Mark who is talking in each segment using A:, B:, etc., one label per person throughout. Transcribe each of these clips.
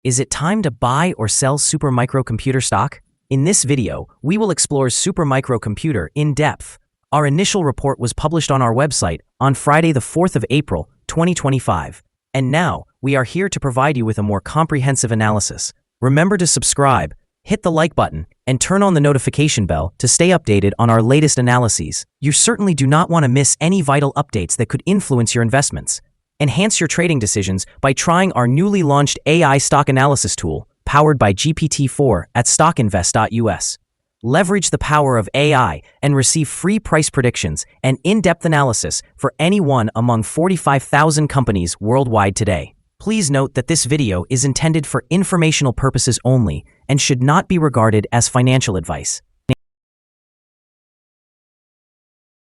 A: Is it time to buy or sell Supermicrocomputer stock? In this video, we will explore Supermicrocomputer in depth. Our initial report was published on our website on Friday the 4th of April, 2025. And now, we are here to provide you with a more comprehensive analysis. Remember to subscribe, hit the like button, and turn on the notification bell to stay updated on our latest analyses. You certainly do not want to miss any vital updates that could influence your investments. Enhance your trading decisions by trying our newly launched AI stock analysis tool, powered by GPT-4 at StockInvest.us. Leverage the power of AI and receive free price predictions and in-depth analysis for any one among 45,000 companies worldwide today. Please note that this video is intended for informational purposes only and should not be regarded as financial advice.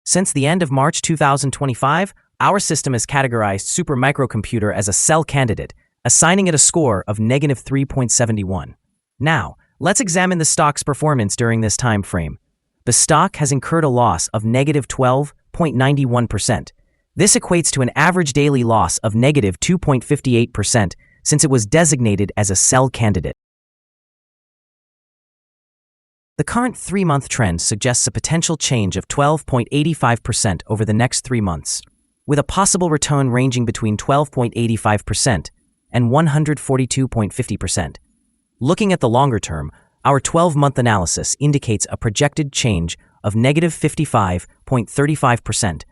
A: Since the end of March 2025, our system has categorized Supermicrocomputer as a sell candidate, assigning it a score of -3.71. Now, let's examine the stock's performance during this time frame. The stock has incurred a loss of -12.91%. This equates to an average daily loss of -2.58% since it was designated as a sell candidate. The current 3-month trend suggests a potential change of 12.85% over the next 3 months, with a possible return ranging between 12.85% and 142.50%. Looking at the longer term, our 12-month analysis indicates a projected change of -55.35%.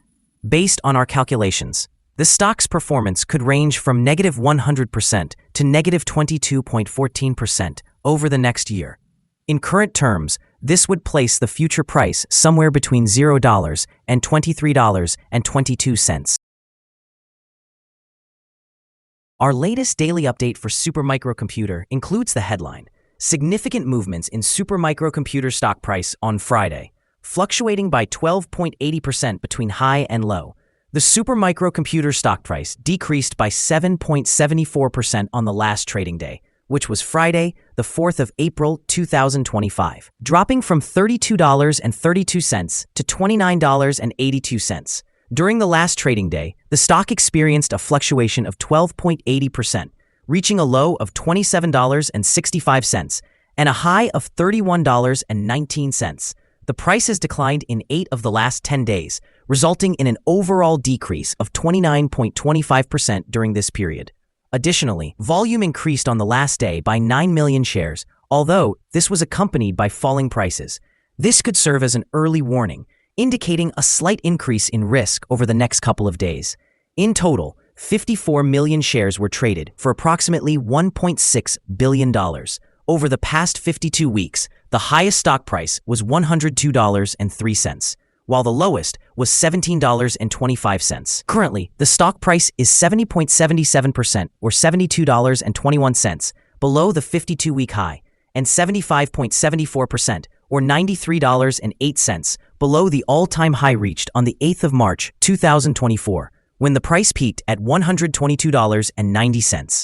A: Based on our calculations, the stock's performance could range from -100% to -22.14% over the next year. In current terms, this would place the future price somewhere between $0 and $23.22. Our latest daily update for Supermicrocomputer includes the headline: Significant movements in Supermicrocomputer stock price on Friday, fluctuating by 12.80% between high and low. The Supermicrocomputer stock price decreased by 7.74% on the last trading day, which was Friday, the 4th of April, 2025, dropping from $32.32 to $29.82. During the last trading day, the stock experienced a fluctuation of 12.80%, reaching a low of $27.65 and a high of $31.19. The price has declined in 8 of the last 10 days, resulting in an overall decrease of 29.25% during this period. Additionally, volume increased on the last day by 9 million shares, although this was accompanied by falling prices. This could serve as an early warning, indicating a slight increase in risk over the next couple of days. In total, 54 million shares were traded for approximately $1.6 billion. Over the past 52 weeks, the highest stock price was $102.03. while the lowest was $17.25. Currently, the stock price is 70.77% or $72.21 below the 52-week high, and 75.74% or $93.08 below the all-time high reached on the 8th of March, 2024, when the price peaked at $122.90.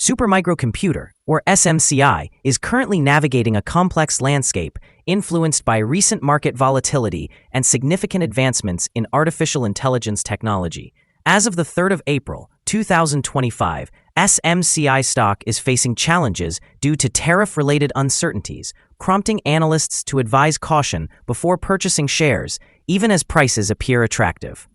A: Supermicrocomputer, or SMCI, is currently navigating a complex landscape influenced by recent market volatility and significant advancements in artificial intelligence technology. As of the 3rd of April, 2025, SMCI stock is facing challenges due to tariff-related uncertainties, prompting analysts to advise caution before purchasing shares, even as prices appear attractive.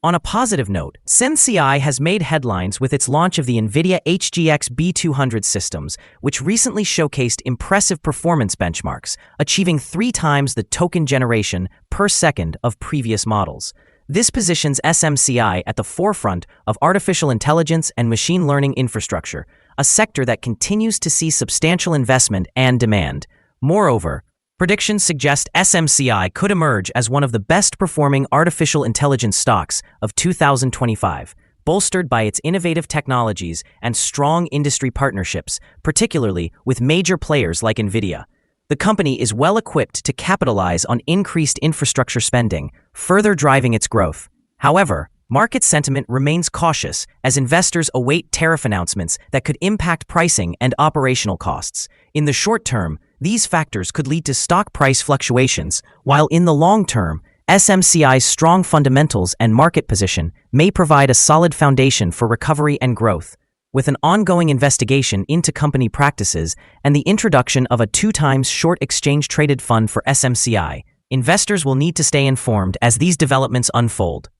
A: On a positive note, SMCI has made headlines with its launch of the NVIDIA HGX B200 systems, which recently showcased impressive performance benchmarks, achieving 3 times the token generation per second of previous models. This positions SMCI at the forefront of artificial intelligence and machine learning infrastructure, a sector that continues to see substantial investment and demand. Moreover, predictions suggest SMCI could emerge as one of the best-performing artificial intelligence stocks of 2025, bolstered by its innovative technologies and strong industry partnerships, particularly with major players like NVIDIA. The company is well equipped to capitalize on increased infrastructure spending, further driving its growth. However, market sentiment remains cautious as investors await tariff announcements that could impact pricing and operational costs. In the short term, these factors could lead to stock price fluctuations, while in the long term, SMCI's strong fundamentals and market position may provide a solid foundation for recovery and growth. With an ongoing investigation into company practices and the introduction of a 2x short exchange-traded fund for SMCI, investors will need to stay informed as these developments unfold.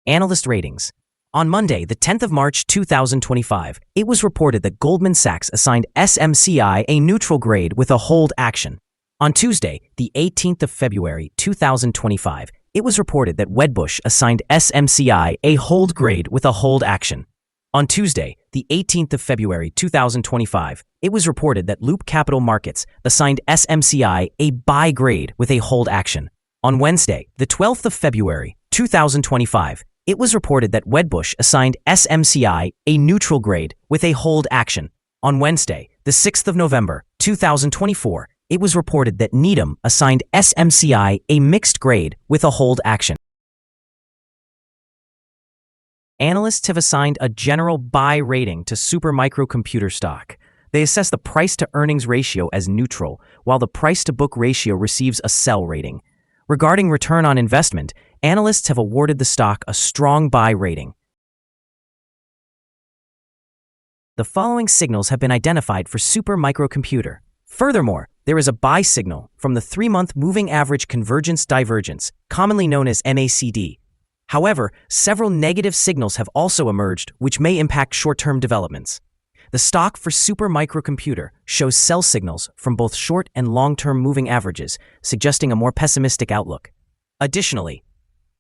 A: Analyst ratings. On Monday, the 10th of March 2025, it was reported that Goldman Sachs assigned SMCI a neutral grade with a hold action. On Tuesday, the 18th of February 2025, it was reported that Wedbush assigned SMCI a hold grade with a hold action. On Tuesday, the 18th of February 2025, it was reported that Loop Capital Markets assigned SMCI a buy grade with a hold action. On Wednesday, the 12th of February 2025, it was reported that Wedbush assigned SMCI a neutral grade with a hold action. On Wednesday, the 6th of November 2024, it was reported that Needham assigned SMCI a mixed grade with a hold action. Analysts have assigned a general buy rating to Supermicro stock. They assess the price-to-earnings ratio as neutral, while the price-to-book ratio receives a sell rating. Regarding return on investment, analysts have awarded the stock a strong buy rating. The following signals have been identified for Supermicro. Furthermore, there is a buy signal from the 3-month moving average convergence divergence, commonly known as MACD. However, several negative signals have also emerged which may impact short-term developments. The stock for Supermicro shows sell signals from both short and long-term moving averages, suggesting a more pessimistic outlook. Additionally,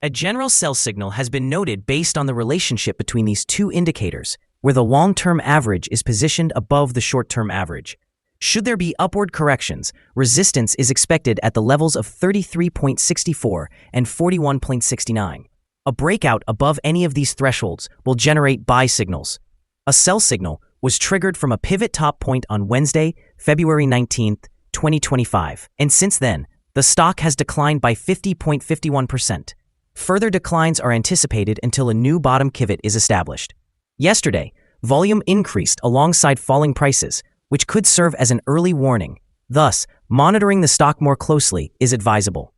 A: a general sell signal has been noted based on the relationship between these two indicators, where the long-term average is positioned above the short-term average. Should there be upward corrections, resistance is expected at the levels of 33.64 and 41.69. A breakout above any of these thresholds will generate buy signals. A sell signal was triggered from a pivot top point on Wednesday, February 19, 2025, and since then, the stock has declined by 50.51%. Further declines are anticipated until a new bottom pivot is established. Yesterday, volume increased alongside falling prices, which could serve as an early warning. Thus, monitoring the stock more closely is advisable.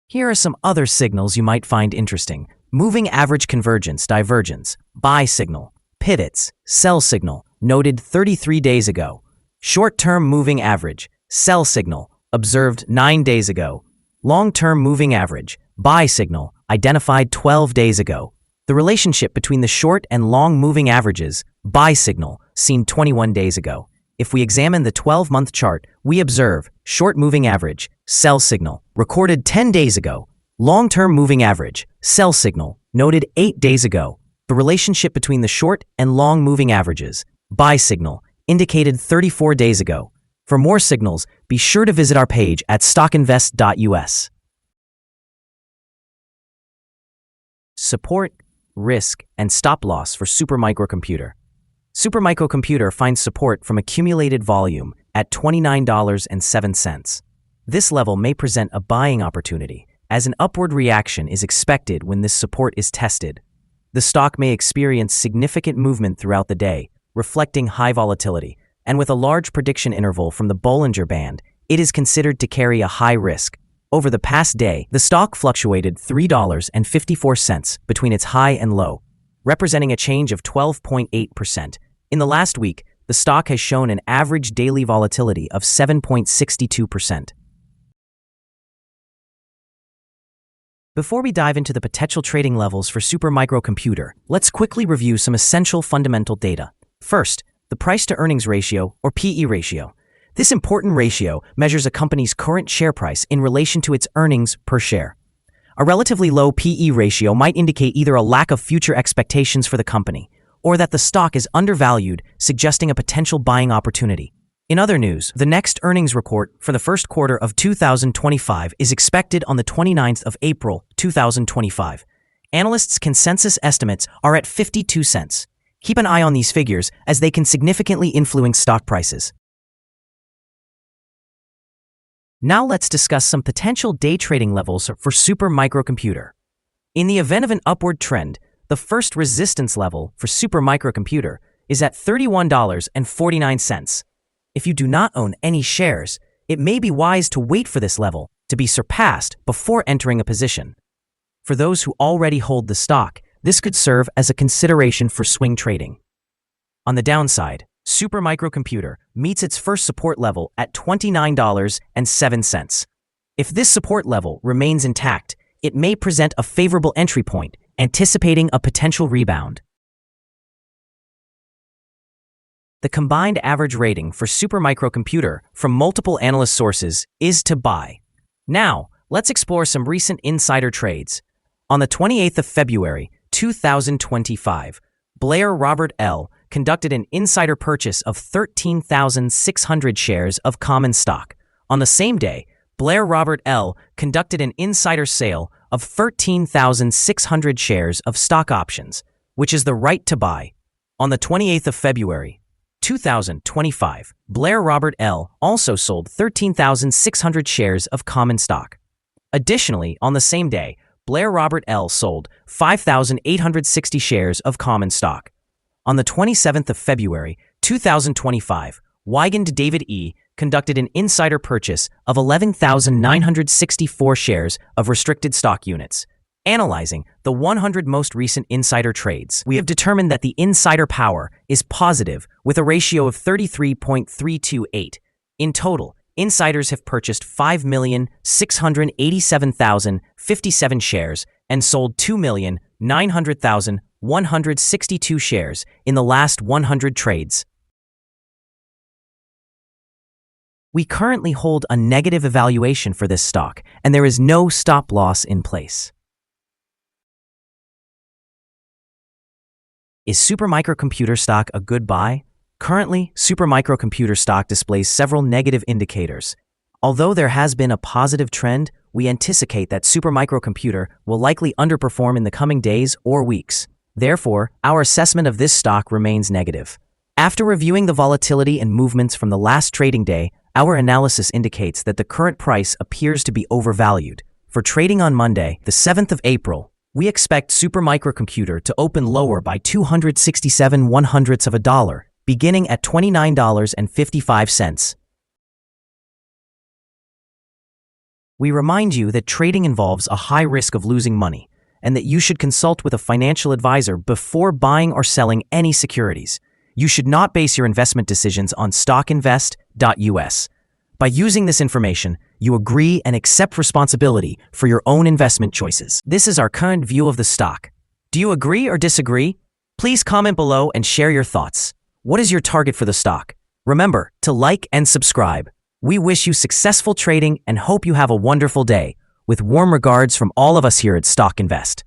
A: Here are some other signals you might find interesting. Moving average convergence divergence, buy signal, pivots, sell signal, noted 33 days ago. Short-term moving average, sell signal, observed 9 days ago. Long-term moving average, buy signal, identified 12 days ago. The relationship between the short and long moving averages, buy signal, seen 21 days ago. If we examine the 12-month chart, we observe short moving average, sell signal, recorded 10 days ago. Long-term moving average, sell signal, noted 8 days ago. The relationship between the short and long moving averages, buy signal, indicated 34 days ago. For more signals, be sure to visit our page at StockInvest.us. Support, risk, and stop loss for Supermicro. Supermicro finds support from accumulated volume at $29.07. This level may present a buying opportunity, as an upward reaction is expected when this support is tested. The stock may experience significant movement throughout the day, reflecting high volatility, and with a large prediction interval from the Bollinger Band, it is considered to carry a high risk. Over the past day, the stock fluctuated $3.54 between its high and low, representing a change of 12.8%. In the last week, the stock has shown an average daily volatility of 7.62%. Before we dive into the potential trading levels for Supermicro, let's quickly review some essential fundamental data. First, the price-to-earnings ratio, or PE ratio. This important ratio measures a company's current share price in relation to its earnings per share. A relatively low PE ratio might indicate either a lack of future expectations for the company, or that the stock is undervalued, suggesting a potential buying opportunity. In other news, the next earnings report for the first quarter of 2025 is expected on the 29th of April, 2025. Analysts' consensus estimates are at 52 cents. Keep an eye on these figures as they can significantly influence stock prices. Now let's discuss some potential day trading levels for Supermicro. In the event of an upward trend, the first resistance level for Supermicro is at $31.49. If you do not own any shares, it may be wise to wait for this level to be surpassed before entering a position. For those who already hold the stock, this could serve as a consideration for swing trading. On the downside, Supermicrocomputer meets its first support level at $29.07. If this support level remains intact, it may present a favorable entry point, anticipating a potential rebound. The combined average rating for Supermicrocomputer from multiple analyst sources is to buy. Now, let's explore some recent insider trades. On the 28th of February, 2025, Blair Robert L. conducted an insider purchase of 13,600 shares of common stock. On the same day, Blair Robert L. conducted an insider sale of 13,600 shares of stock options, which is the right to buy. On the 28th of February, 2025, Blair Robert L. also sold 13,600 shares of common stock. Additionally, on the same day, Blair Robert L. sold 5,860 shares of common stock. On the 27th of February, 2025, Wigand David E. conducted an insider purchase of 11,964 shares of restricted stock units. Analyzing the 100 most recent insider trades, we have determined that the insider power is positive with a ratio of 33.328. In total, insiders have purchased 5,687,057 shares and sold 2,900,162 shares in the last 100 trades. We currently hold a negative evaluation for this stock, and there is no stop loss in place. Is Supermicrocomputer stock a good buy? Currently, Supermicrocomputer stock displays several negative indicators. Although there has been a positive trend, we anticipate that Supermicrocomputer will likely underperform in the coming days or weeks. Therefore, our assessment of this stock remains negative. After reviewing the volatility and movements from the last trading day, our analysis indicates that the current price appears to be overvalued. For trading on Monday, the 7th of April, we expect Supermicrocomputer to open lower by 267/100ths of a dollar, beginning at $29.55. We remind you that trading involves a high risk of losing money, and that you should consult with a financial advisor before buying or selling any securities. You should not base your investment decisions on StockInvest.us. By using this information, you agree and accept responsibility for your own investment choices. This is our current view of the stock. Do you agree or disagree? Please comment below and share your thoughts. What is your target for the stock? Remember to like and subscribe. We wish you successful trading and hope you have a wonderful day. With warm regards from all of us here at Stock Invest.